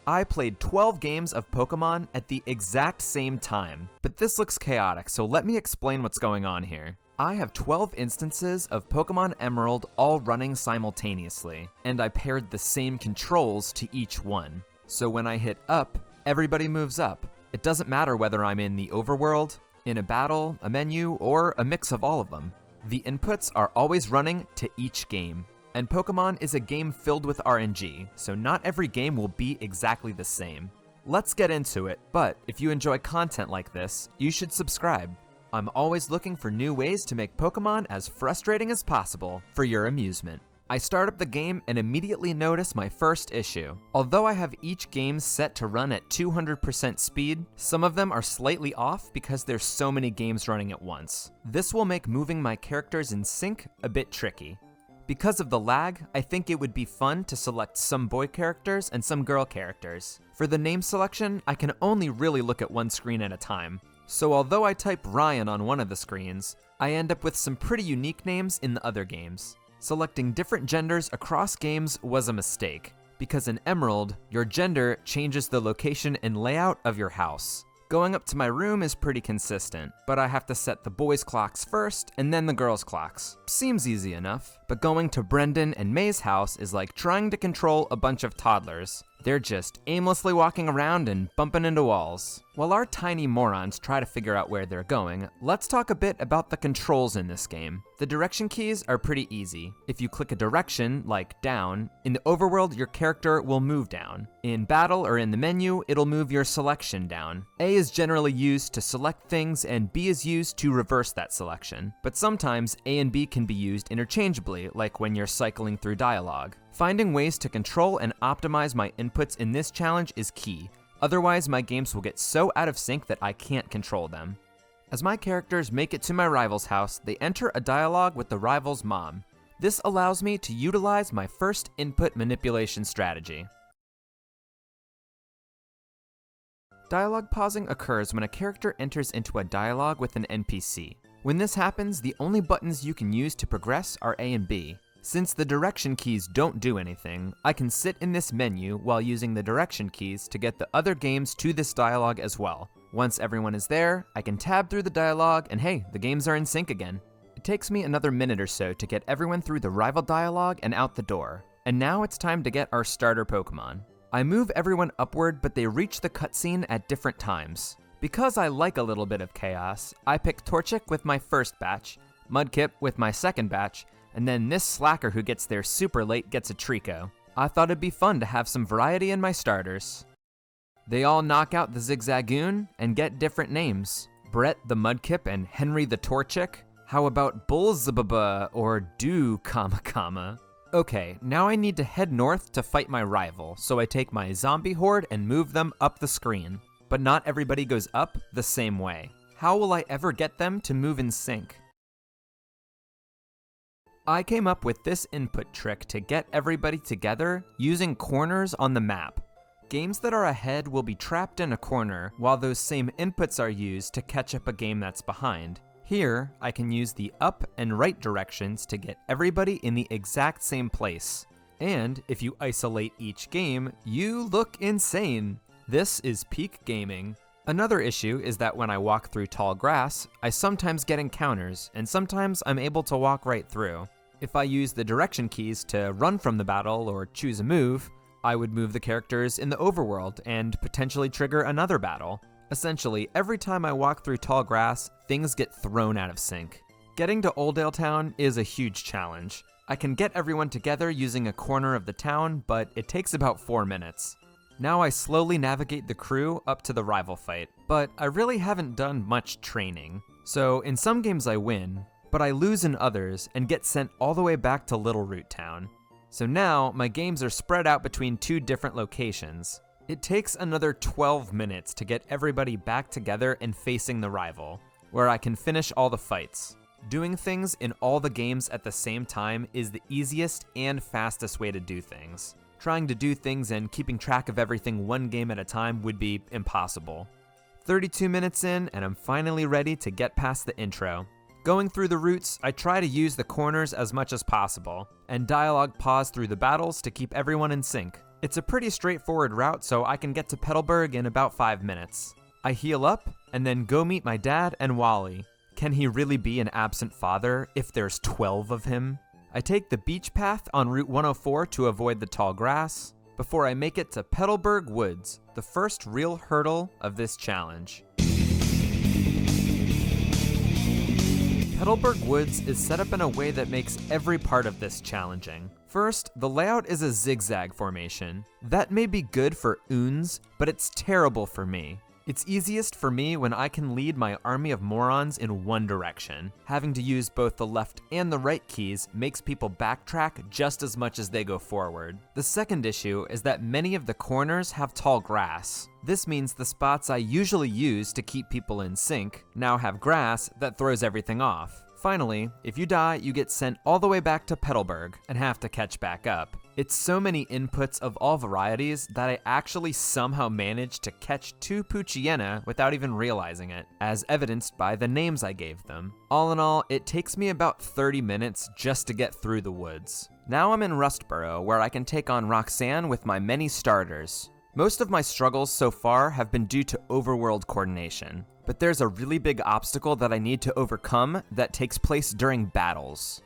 I played 12 games of Pokemon at the exact same time, but this looks chaotic, so let me explain what's going on here. I have 12 instances of Pokemon Emerald all running simultaneously, and I paired the same controls to each one. So when I hit up, everybody moves up. It doesn't matter whether I'm in the overworld, in a battle, a menu, or a mix of all of them. The inputs are always running to each game. And Pokemon is a game filled with RNG, so not every game will be exactly the same. Let's get into it, but if you enjoy content like this, you should subscribe. I'm always looking for new ways to make Pokemon as frustrating as possible for your amusement. I start up the game and immediately notice my first issue. Although I have each game set to run at 200% speed, some of them are slightly off because there's so many games running at once. This will make moving my characters in sync a bit tricky. Because of the lag, I think it would be fun to select some boy characters and some girl characters. For the name selection, I can only really look at one screen at a time. So although I type Ryan on one of the screens, I end up with some pretty unique names in the other games. Selecting different genders across games was a mistake, because in Emerald, your gender changes the location and layout of your house. Going up to my room is pretty consistent, but I have to set the boys' clocks first and then the girls' clocks. Seems easy enough, but going to Brendan and May's house is like trying to control a bunch of toddlers. They're just aimlessly walking around and bumping into walls. While our tiny morons try to figure out where they're going, let's talk a bit about the controls in this game. The direction keys are pretty easy. If you click a direction, like down, in the overworld your character will move down. In battle or in the menu, it'll move your selection down. A is generally used to select things and B is used to reverse that selection. But sometimes A and B can be used interchangeably, like when you're cycling through dialogue. Finding ways to control and optimize my inputs in this challenge is key. Otherwise, my games will get so out of sync that I can't control them. As my characters make it to my rival's house, they enter a dialogue with the rival's mom. This allows me to utilize my first input manipulation strategy. Dialogue pausing occurs when a character enters into a dialogue with an NPC. When this happens, the only buttons you can use to progress are A and B. Since the direction keys don't do anything, I can sit in this menu while using the direction keys to get the other games to this dialogue as well. Once everyone is there, I can tab through the dialogue and hey, the games are in sync again. It takes me another minute or so to get everyone through the rival dialogue and out the door. And now it's time to get our starter Pokemon. I move everyone upward, but they reach the cutscene at different times. Because I like a little bit of chaos, I pick Torchic with my first batch, Mudkip with my second batch, and then this slacker who gets there super late gets a Trico. I thought it'd be fun to have some variety in my starters. They all knock out the Zigzagoon and get different names. Brett the Mudkip and Henry the Torchic? How about Bullzababa or Do Kama Kama? Okay, now I need to head north to fight my rival, so I take my zombie horde and move them up the screen. But not everybody goes up the same way. How will I ever get them to move in sync? I came up with this input trick to get everybody together using corners on the map. Games that are ahead will be trapped in a corner, while those same inputs are used to catch up a game that's behind. Here, I can use the up and right directions to get everybody in the exact same place. And if you isolate each game, you look insane. This is peak gaming. Another issue is that when I walk through tall grass, I sometimes get encounters, and sometimes I'm able to walk right through. If I use the direction keys to run from the battle or choose a move, I would move the characters in the overworld and potentially trigger another battle. Essentially, every time I walk through tall grass, things get thrown out of sync. Getting to Oldale Town is a huge challenge. I can get everyone together using a corner of the town, but it takes about 4 minutes. Now I slowly navigate the crew up to the rival fight, but I really haven't done much training. So in some games I win, but I lose in others and get sent all the way back to Little Root Town. So now my games are spread out between 2 different locations. It takes another 12 minutes to get everybody back together and facing the rival, where I can finish all the fights. Doing things in all the games at the same time is the easiest and fastest way to do things. Trying to do things and keeping track of everything one game at a time would be impossible. 32 minutes in, and I'm finally ready to get past the intro. Going through the routes, I try to use the corners as much as possible, and dialogue pause through the battles to keep everyone in sync. It's a pretty straightforward route, so I can get to Petalburg in about 5 minutes. I heal up, and then go meet my dad and Wally. Can he really be an absent father if there's 12 of him? I take the beach path on Route 104 to avoid the tall grass, before I make it to Petalburg Woods, the first real hurdle of this challenge. Petalburg Woods is set up in a way that makes every part of this challenging. First, the layout is a zigzag formation. That may be good for Oons, but it's terrible for me. It's easiest for me when I can lead my army of morons in one direction. Having to use both the left and the right keys makes people backtrack just as much as they go forward. The second issue is that many of the corners have tall grass. This means the spots I usually use to keep people in sync now have grass that throws everything off. Finally, if you die, you get sent all the way back to Petalburg and have to catch back up. It's so many inputs of all varieties that I actually somehow managed to catch 2 Poochyena without even realizing it, as evidenced by the names I gave them. All in all, it takes me about 30 minutes just to get through the woods. Now I'm in Rustboro, where I can take on Roxanne with my many starters. Most of my struggles so far have been due to overworld coordination, but there's a really big obstacle that I need to overcome that takes place during battles.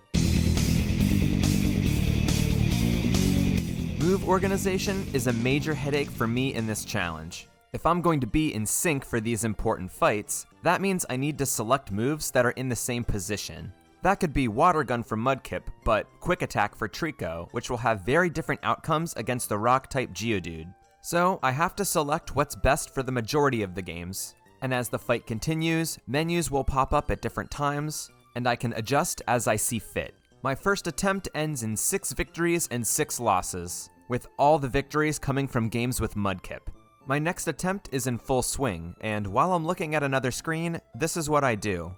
Move organization is a major headache for me in this challenge. If I'm going to be in sync for these important fights, that means I need to select moves that are in the same position. That could be Water Gun for Mudkip, but Quick Attack for Trico, which will have very different outcomes against the Rock-type Geodude. So I have to select what's best for the majority of the games. And as the fight continues, menus will pop up at different times, and I can adjust as I see fit. My first attempt ends in 6 victories and 6 losses, with all the victories coming from games with Mudkip. My next attempt is in full swing, and while I'm looking at another screen, this is what I do.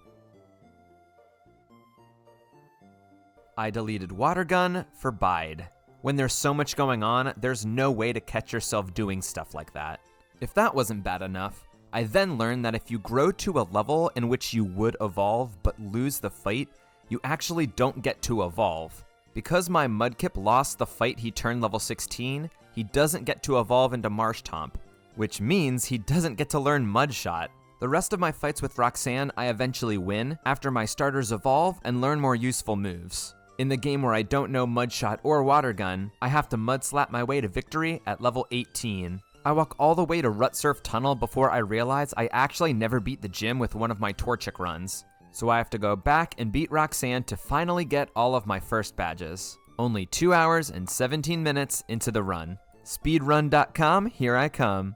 I deleted Water Gun for Bide. When there's so much going on, there's no way to catch yourself doing stuff like that. If that wasn't bad enough, I then learned that if you grow to a level in which you would evolve but lose the fight, you actually don't get to evolve. Because my Mudkip lost the fight he turned level 16, he doesn't get to evolve into Marshtomp, which means he doesn't get to learn Mudshot. The rest of my fights with Roxanne I eventually win after my starters evolve and learn more useful moves. In the game where I don't know Mudshot or Water Gun, I have to Mudslap my way to victory at level 18. I walk all the way to Rutsurf Tunnel before I realize I actually never beat the gym with one of my Torchic runs. So I have to go back and beat Roxanne to finally get all of my first badges. Only 2 hours and 17 minutes into the run. Speedrun.com, here I come.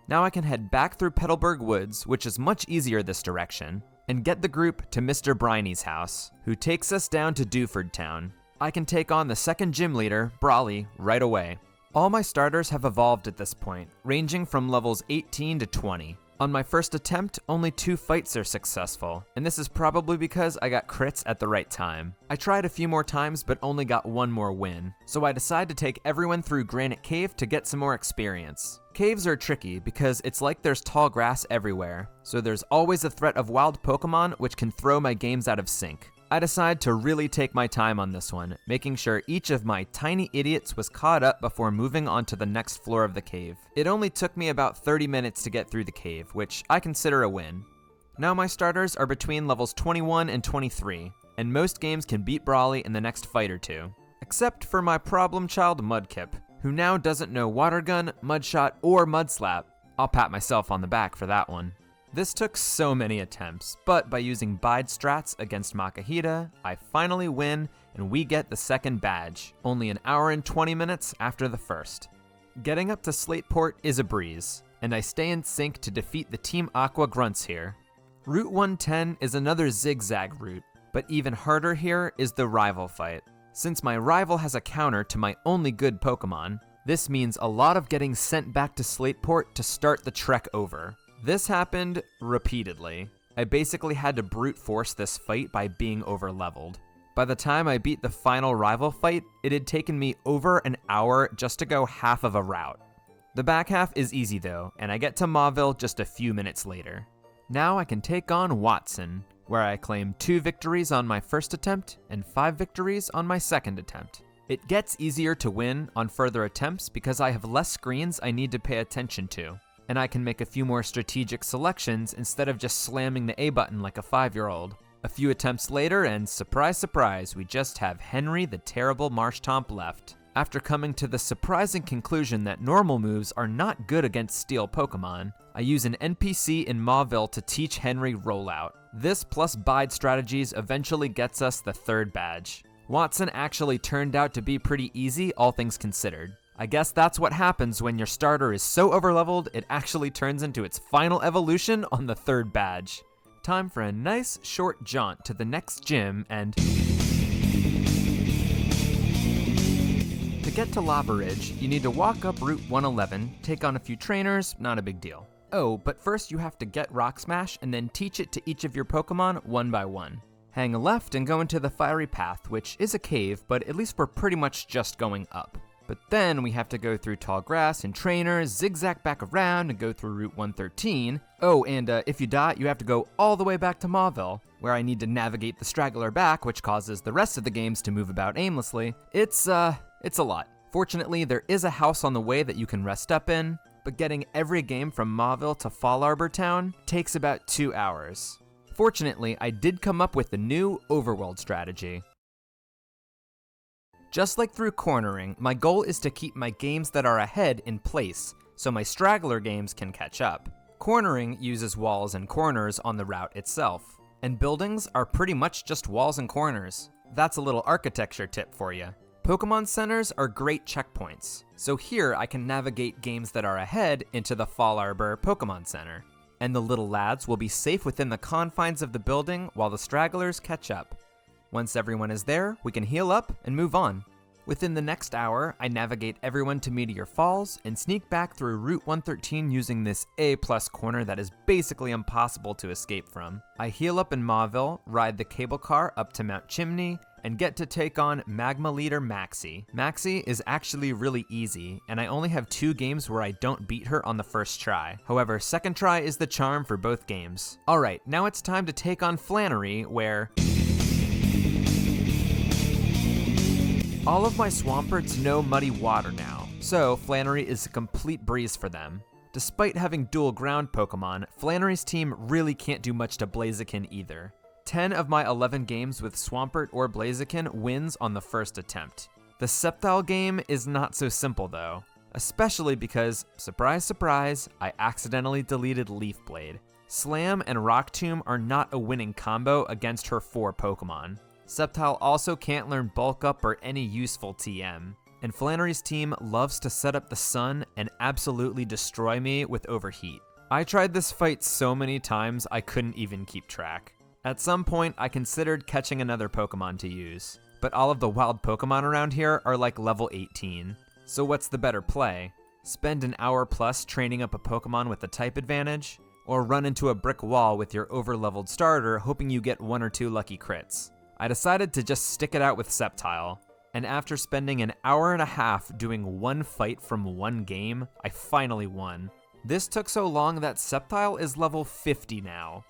Now I can head back through Petalburg Woods, which is much easier this direction, and get the group to Mr. Briney's house, who takes us down to Dewford Town. I can take on the second gym leader, Brawly, right away. All my starters have evolved at this point, ranging from levels 18 to 20. On my first attempt, only 2 fights are successful, and this is probably because I got crits at the right time. I tried a few more times but only got 1 more win, so I decide to take everyone through Granite Cave to get some more experience. Caves are tricky because it's like there's tall grass everywhere, so there's always a threat of wild Pokemon which can throw my games out of sync. I decide to really take my time on this one, making sure each of my tiny idiots was caught up before moving on to the next floor of the cave. It only took me about 30 minutes to get through the cave, which I consider a win. Now my starters are between levels 21 and 23, and most games can beat Brawly in the next fight or 2. Except for my problem child Mudkip, who now doesn't know Water Gun, Mudshot, or Mudslap. I'll pat myself on the back for that one. This took so many attempts, but by using Bide strats against Makahita, I finally win and we get the second badge, only an hour and 20 minutes after the first. Getting up to Slateport is a breeze, and I stay in sync to defeat the Team Aqua grunts here. Route 110 is another zigzag route, but even harder here is the rival fight. Since my rival has a counter to my only good Pokemon, this means a lot of getting sent back to Slateport to start the trek over. This happened repeatedly. I basically had to brute force this fight by being over-leveled. By the time I beat the final rival fight, it had taken me over an hour just to go half of a route. The back half is easy though, and I get to Mauville just a few minutes later. Now I can take on Watson, where I claim 2 victories on my first attempt and 5 victories on my second attempt. It gets easier to win on further attempts because I have less screens I need to pay attention to, and I can make a few more strategic selections instead of just slamming the A button like a 5-year-old. A few attempts later, and surprise, surprise, we just have Henry the Terrible Marshtomp left. After coming to the surprising conclusion that normal moves are not good against steel Pokemon, I use an NPC in Mauville to teach Henry Rollout. This plus bide strategies eventually gets us the 3rd badge. Watson actually turned out to be pretty easy, all things considered. I guess that's what happens when your starter is so overleveled it actually turns into its final evolution on the 3rd badge. Time for a nice short jaunt to the next gym and... To get to Lava Ridge, you need to walk up Route 111, take on a few trainers, not a big deal. Oh, but first you have to get Rock Smash and then teach it to each of your Pokemon one by one. Hang a left and go into the Fiery Path, which is a cave, but at least we're pretty much just going up. But then we have to go through tall grass and trainers, zigzag back around and go through Route 113. Oh, and if you die, you have to go all the way back to Mauville, where I need to navigate the straggler back, which causes the rest of the games to move about aimlessly. It's a lot. Fortunately, there is a house on the way that you can rest up in, but getting every game from Mauville to Fall Arbor Town takes about 2 hours. Fortunately, I did come up with the new overworld strategy. Just like through cornering, my goal is to keep my games that are ahead in place, so my straggler games can catch up. Cornering uses walls and corners on the route itself, and buildings are pretty much just walls and corners. That's a little architecture tip for you. Pokemon Centers are great checkpoints, so here I can navigate games that are ahead into the Fall Arbor Pokemon Center, and the little lads will be safe within the confines of the building while the stragglers catch up. Once everyone is there, we can heal up and move on. Within the next hour, I navigate everyone to Meteor Falls and sneak back through Route 113 using this A+ corner that is basically impossible to escape from. I heal up in Mauville, ride the cable car up to Mount Chimney, and get to take on Magma Leader Maxie. Maxie is actually really easy, and I only have 2 games where I don't beat her on the first try. However, second try is the charm for both games. Alright, now it's time to take on Flannery, where... All of my Swamperts know Muddy Water now, so Flannery is a complete breeze for them. Despite having dual ground Pokemon, Flannery's team really can't do much to Blaziken either. 10 of my 11 games with Swampert or Blaziken wins on the first attempt. The Sceptile game is not so simple though, especially because, surprise surprise, I accidentally deleted Leaf Blade. Slam and Rock Tomb are not a winning combo against her 4 Pokemon. Sceptile also can't learn Bulk Up or any useful TM, and Flannery's team loves to set up the sun and absolutely destroy me with Overheat. I tried this fight so many times I couldn't even keep track. At some point, I considered catching another Pokemon to use, but all of the wild Pokemon around here are like level 18. So what's the better play? Spend an hour plus training up a Pokemon with a type advantage, or run into a brick wall with your overleveled starter hoping you get 1 or 2 lucky crits? I decided to just stick it out with Sceptile, and after spending an hour and a half doing 1 fight from 1 game, I finally won. This took so long that Sceptile is level 50 now.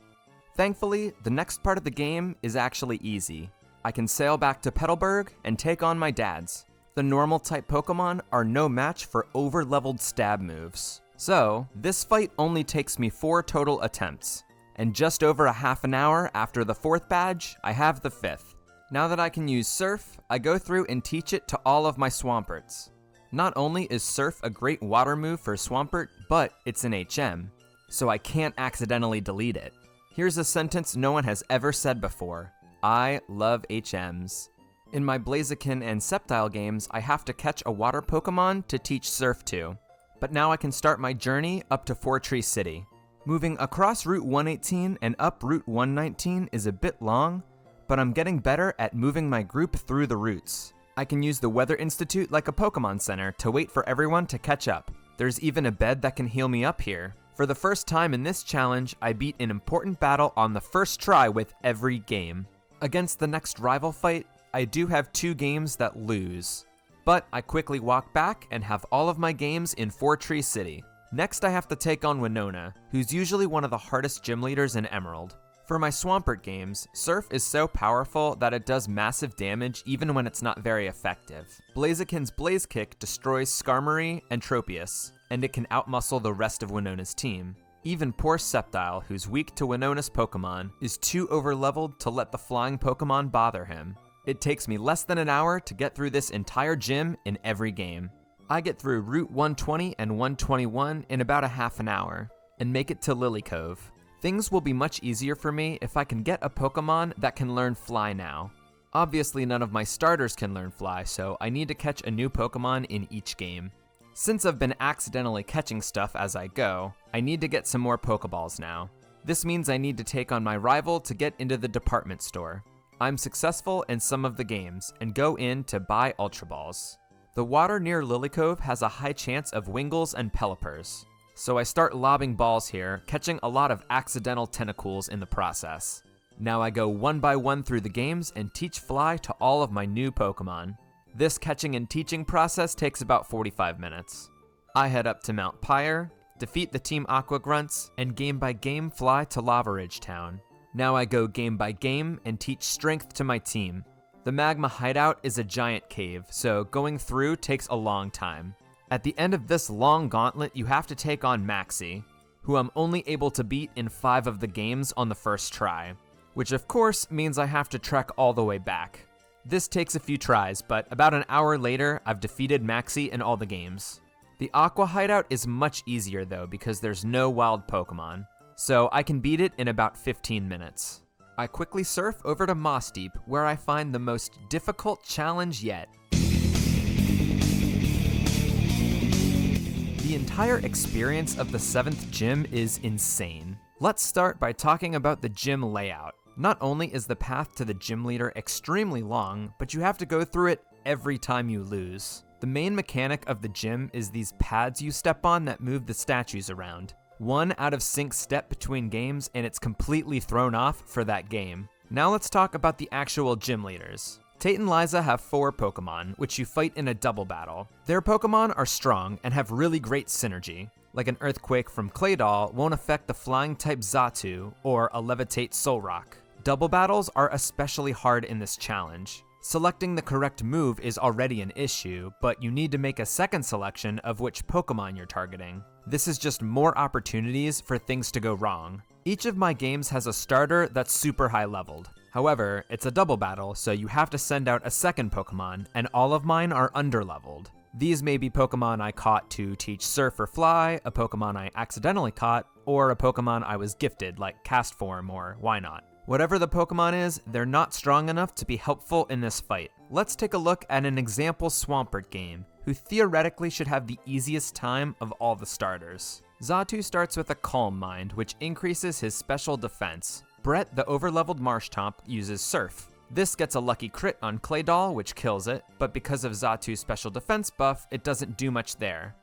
Thankfully, the next part of the game is actually easy. I can sail back to Petalburg and take on my dads. The normal type Pokemon are no match for over-leveled stab moves. So, this fight only takes me 4 total attempts. And just over a half an hour after the 4th badge, I have the 5th. Now that I can use Surf, I go through and teach it to all of my Swamperts. Not only is Surf a great water move for Swampert, but it's an HM, so I can't accidentally delete it. Here's a sentence no one has ever said before: I love HMs. In my Blaziken and Sceptile games, I have to catch a water Pokemon to teach Surf to. But now I can start my journey up to Four Tree City. Moving across Route 118 and up Route 119 is a bit long, but I'm getting better at moving my group through the routes. I can use the Weather Institute like a Pokemon Center to wait for everyone to catch up. There's even a bed that can heal me up here. For the first time in this challenge, I beat an important battle on the first try with every game. Against the next rival fight, I do have 2 games that lose. But I quickly walk back and have all of my games in Four Tree City. Next I have to take on Winona, who's usually one of the hardest gym leaders in Emerald. For my Swampert games, Surf is so powerful that it does massive damage even when it's not very effective. Blaziken's Blaze Kick destroys Skarmory and Tropius, and it can outmuscle the rest of Winona's team. Even poor Sceptile, who's weak to Winona's Pokemon, is too overleveled to let the flying Pokemon bother him. It takes me less than an hour to get through this entire gym in every game. I get through Route 120 and 121 in about a half an hour, and make it to Lily Cove. Things will be much easier for me if I can get a Pokemon that can learn Fly now. Obviously none of my starters can learn Fly, so I need to catch a new Pokemon in each game. Since I've been accidentally catching stuff as I go, I need to get some more Pokeballs now. This means I need to take on my rival to get into the department store. I'm successful in some of the games, and go in to buy Ultra Balls. The water near Lily Cove has a high chance of Wingles and Pelipers, so I start lobbing balls here, catching a lot of accidental Tentacools in the process. Now I go one by one through the games and teach Fly to all of my new Pokemon. This catching and teaching process takes about 45 minutes. I head up to Mount Pyre, defeat the Team Aqua Grunts, and game by game fly to Lava Ridge Town. Now I go game by game and teach strength to my team. The Magma Hideout is a giant cave, so going through takes a long time. At the end of this long gauntlet, you have to take on Maxie, who I'm only able to beat in 5 of the games on the first try, which of course means I have to trek all the way back. This takes a few tries, but about an hour later, I've defeated Maxie in all the games. The Aqua Hideout is much easier though because there's no wild Pokemon, so I can beat it in about 15 minutes. I quickly surf over to Moss Deep, where I find the most difficult challenge yet. The entire experience of the 7th gym is insane. Let's start by talking about the gym layout. Not only is the path to the gym leader extremely long, but you have to go through it every time you lose. The main mechanic of the gym is these pads you step on that move the statues around. One out of sync step between games and it's completely thrown off for that game. Now let's talk about the actual gym leaders. Tate and Liza have 4 Pokemon, which you fight in a double battle. Their Pokemon are strong and have really great synergy. Like an Earthquake from Claydol won't affect the flying type Xatu or a Levitate Solrock. Double battles are especially hard in this challenge. Selecting the correct move is already an issue, but you need to make a second selection of which Pokemon you're targeting. This is just more opportunities for things to go wrong. Each of my games has a starter that's super high leveled. However, it's a double battle, so you have to send out a second Pokemon, and all of mine are underleveled. These may be Pokemon I caught to teach Surf or Fly, a Pokemon I accidentally caught, or a Pokemon I was gifted like Castform or Wynot. Whatever the Pokemon is, they're not strong enough to be helpful in this fight. Let's take a look at an example Swampert game, who theoretically should have the easiest time of all the starters. Xatu starts with a Calm Mind, which increases his special defense. Brett, the overleveled Marshtomp, uses Surf. This gets a lucky crit on Claydol, which kills it, but because of Xatu's special defense buff, it doesn't do much there.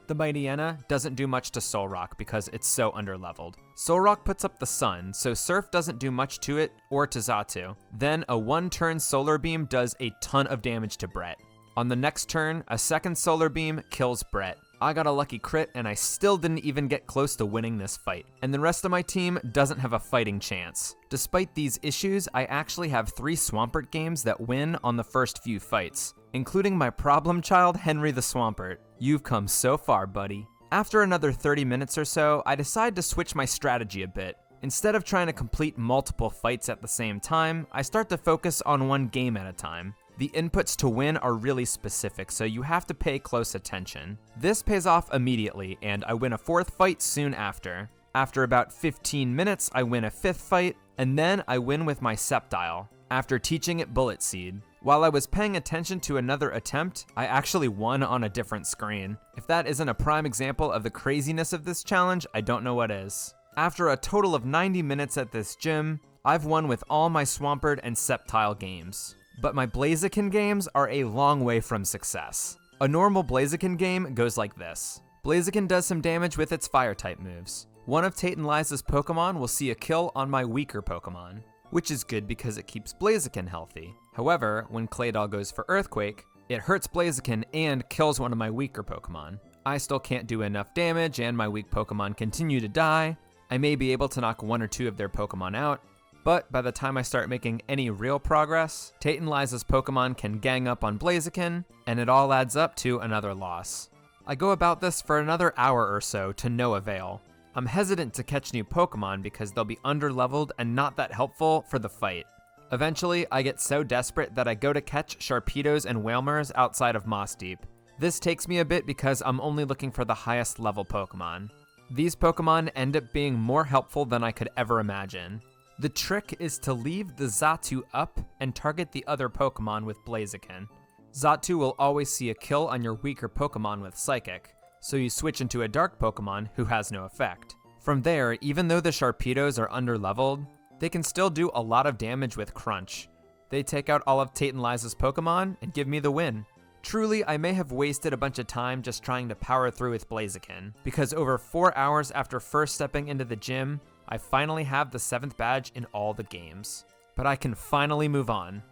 The Mightyena doesn't do much to Solrock because it's so underleveled. Solrock puts up the Sun, so Surf doesn't do much to it or to Xatu. Then a 1-turn Solar Beam does a ton of damage to Brett. On the next turn, a second Solar Beam kills Brett. I got a lucky crit and I still didn't even get close to winning this fight. And the rest of my team doesn't have a fighting chance. Despite these issues, I actually have 3 Swampert games that win on the first few fights, including my problem child, Henry the Swampert. You've come so far, buddy. After another 30 minutes or so, I decide to switch my strategy a bit. Instead of trying to complete multiple fights at the same time, I start to focus on one game at a time. The inputs to win are really specific, so you have to pay close attention. This pays off immediately, and I win a 4th fight soon after. After about 15 minutes, I win a 5th fight, and then I win with my Sceptile, after teaching it Bullet Seed. While I was paying attention to another attempt, I actually won on a different screen. If that isn't a prime example of the craziness of this challenge, I don't know what is. After a total of 90 minutes at this gym, I've won with all my Swampert and Sceptile games. But my Blaziken games are a long way from success. A normal Blaziken game goes like this. Blaziken does some damage with its Fire-type moves. One of Tate and Liza's Pokemon will see a kill on my weaker Pokemon, which is good because it keeps Blaziken healthy. However, when Claydol goes for Earthquake, it hurts Blaziken and kills one of my weaker Pokemon. I still can't do enough damage and my weak Pokemon continue to die. I may be able to knock 1 or 2 of their Pokemon out, but by the time I start making any real progress, Tate and Liza's Pokemon can gang up on Blaziken, and it all adds up to another loss. I go about this for another hour or so to no avail. I'm hesitant to catch new Pokemon because they'll be underleveled and not that helpful for the fight. Eventually, I get so desperate that I go to catch Sharpedos and Wailmers outside of Moss Deep. This takes me a bit because I'm only looking for the highest level Pokemon. These Pokemon end up being more helpful than I could ever imagine. The trick is to leave the Xatu up and target the other Pokemon with Blaziken. Xatu will always see a kill on your weaker Pokemon with Psychic, so you switch into a Dark Pokemon who has no effect. From there, even though the Sharpedos are underleveled, they can still do a lot of damage with Crunch. They take out all of Tate and Liza's Pokemon and give me the win. Truly, I may have wasted a bunch of time just trying to power through with Blaziken, because over 4 hours after first stepping into the gym, I finally have the 7th badge in all the games. But I can finally move on.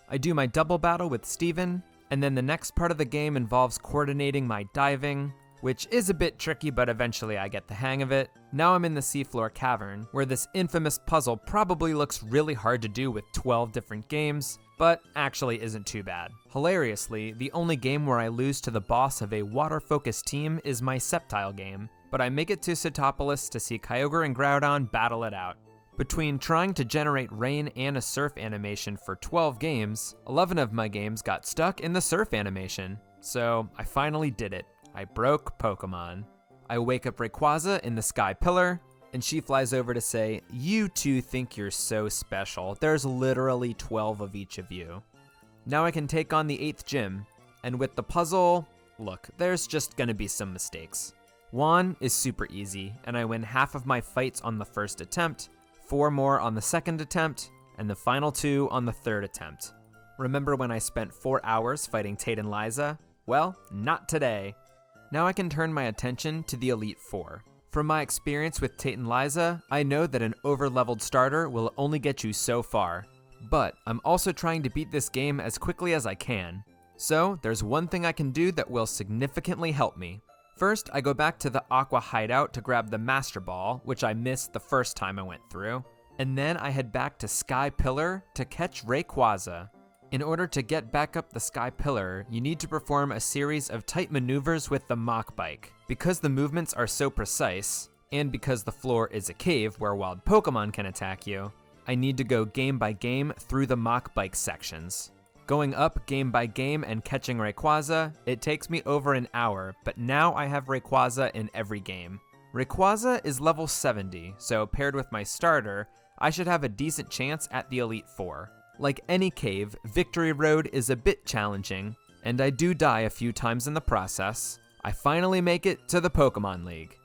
I do my double battle with Steven, and then the next part of the game involves coordinating my diving, which is a bit tricky, but eventually I get the hang of it. Now I'm in the seafloor cavern, where this infamous puzzle probably looks really hard to do with 12 different games, but actually isn't too bad. Hilariously, the only game where I lose to the boss of a water-focused team is my Sceptile game, but I make it to Setopolis to see Kyogre and Groudon battle it out. Between trying to generate rain and a surf animation for 12 games, 11 of my games got stuck in the surf animation. So I finally did it. I broke Pokemon. I wake up Rayquaza in the Sky Pillar, and she flies over to say, "You two think you're so special. There's literally 12 of each of you." Now I can take on the 8th gym, and with the puzzle, look, there's just gonna be some mistakes. 1 is super easy, and I win half of my fights on the first attempt, 4 more on the second attempt, and the final 2 on the third attempt. Remember when I spent 4 hours fighting Tate and Liza? Well, not today. Now I can turn my attention to the Elite Four. From my experience with Tate and Liza, I know that an over-leveled starter will only get you so far. But I'm also trying to beat this game as quickly as I can. So there's one thing I can do that will significantly help me. First, I go back to the Aqua Hideout to grab the Master Ball, which I missed the first time I went through. And then I head back to Sky Pillar to catch Rayquaza. In order to get back up the Sky Pillar, you need to perform a series of tight maneuvers with the Mach Bike. Because the movements are so precise, and because the floor is a cave where wild Pokemon can attack you, I need to go game by game through the Mach Bike sections. Going up game by game and catching Rayquaza, it takes me over an hour, but now I have Rayquaza in every game. Rayquaza is level 70, so paired with my starter, I should have a decent chance at the Elite Four. Like any cave, Victory Road is a bit challenging, and I do die a few times in the process. I finally make it to the Pokemon League.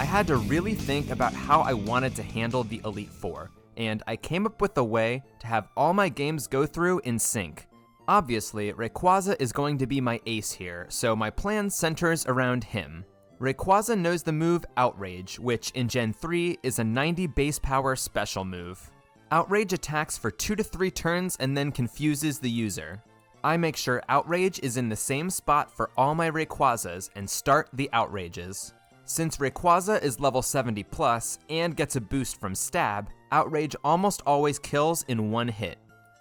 I had to really think about how I wanted to handle the Elite Four, and I came up with a way to have all my games go through in sync. Obviously, Rayquaza is going to be my ace here, so my plan centers around him. Rayquaza knows the move Outrage, which in Gen 3 is a 90 base power special move. Outrage attacks for 2 to 3 turns and then confuses the user. I make sure Outrage is in the same spot for all my Rayquazas and start the Outrages. Since Rayquaza is level 70 plus and gets a boost from Stab, Outrage almost always kills in 1 hit.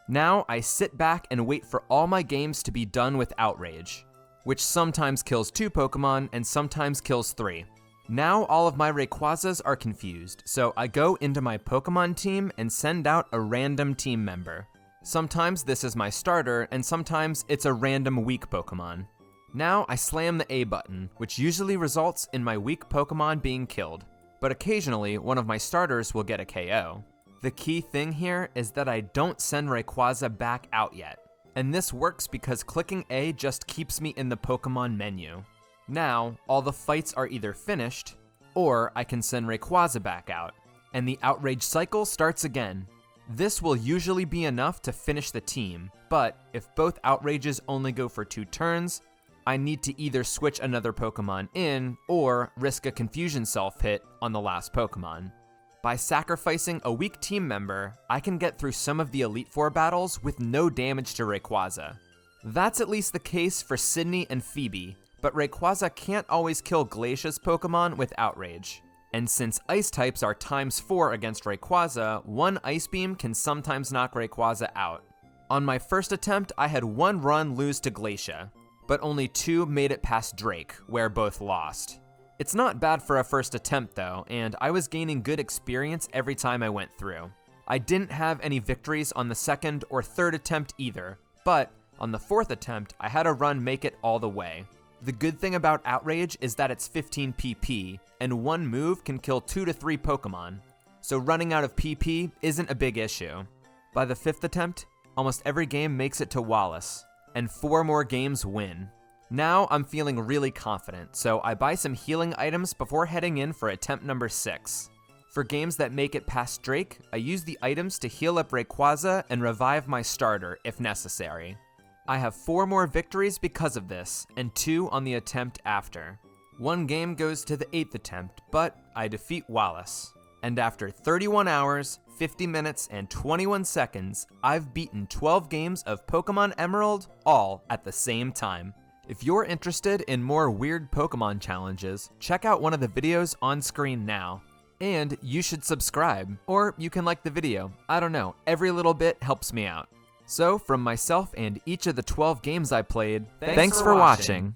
Now I sit back and wait for all my games to be done with Outrage, which sometimes kills 2 Pokemon and sometimes kills 3. Now all of my Rayquazas are confused, so I go into my Pokemon team and send out a random team member. Sometimes this is my starter, and sometimes it's a random weak Pokemon. Now I slam the A button, which usually results in my weak Pokemon being killed, but occasionally one of my starters will get a KO. The key thing here is that I don't send Rayquaza back out yet. And this works because clicking A just keeps me in the Pokemon menu. Now, all the fights are either finished, or I can send Rayquaza back out, and the Outrage cycle starts again. This will usually be enough to finish the team, but if both Outrages only go for 2 turns, I need to either switch another Pokemon in, or risk a Confusion Self-hit on the last Pokemon. By sacrificing a weak team member, I can get through some of the Elite Four battles with no damage to Rayquaza. That's at least the case for Sydney and Phoebe, But Rayquaza can't always kill Glacia's Pokemon with Outrage. And since Ice types are ×4 against Rayquaza, one Ice Beam can sometimes knock Rayquaza out. On my first attempt, I had one run lose to Glacia, but only 2 made it past Drake, where both lost. It's not bad for a first attempt though, and I was gaining good experience every time I went through. I didn't have any victories on the second or third attempt either, but on the fourth attempt, I had a run make it all the way. The good thing about Outrage is that it's 15 PP, and one move can kill 2 to 3 Pokemon, so running out of PP isn't a big issue. By the fifth attempt, almost every game makes it to Wallace, and 4 more games win. Now I'm feeling really confident, so I buy some healing items before heading in for attempt number 6. For games that make it past Drake, I use the items to heal up Rayquaza and revive my starter if necessary. I have 4 more victories because of this, and 2 on the attempt after. 1 game goes to the 8th attempt, but I defeat Wallace. And after 31 hours, 50 minutes, and 21 seconds, I've beaten 12 games of Pokemon Emerald, all at the same time. If you're interested in more weird Pokemon challenges, check out one of the videos on screen now. And you should subscribe, or you can like the video. I don't know, every little bit helps me out. So, from myself and each of the 12 games I played, thanks for watching.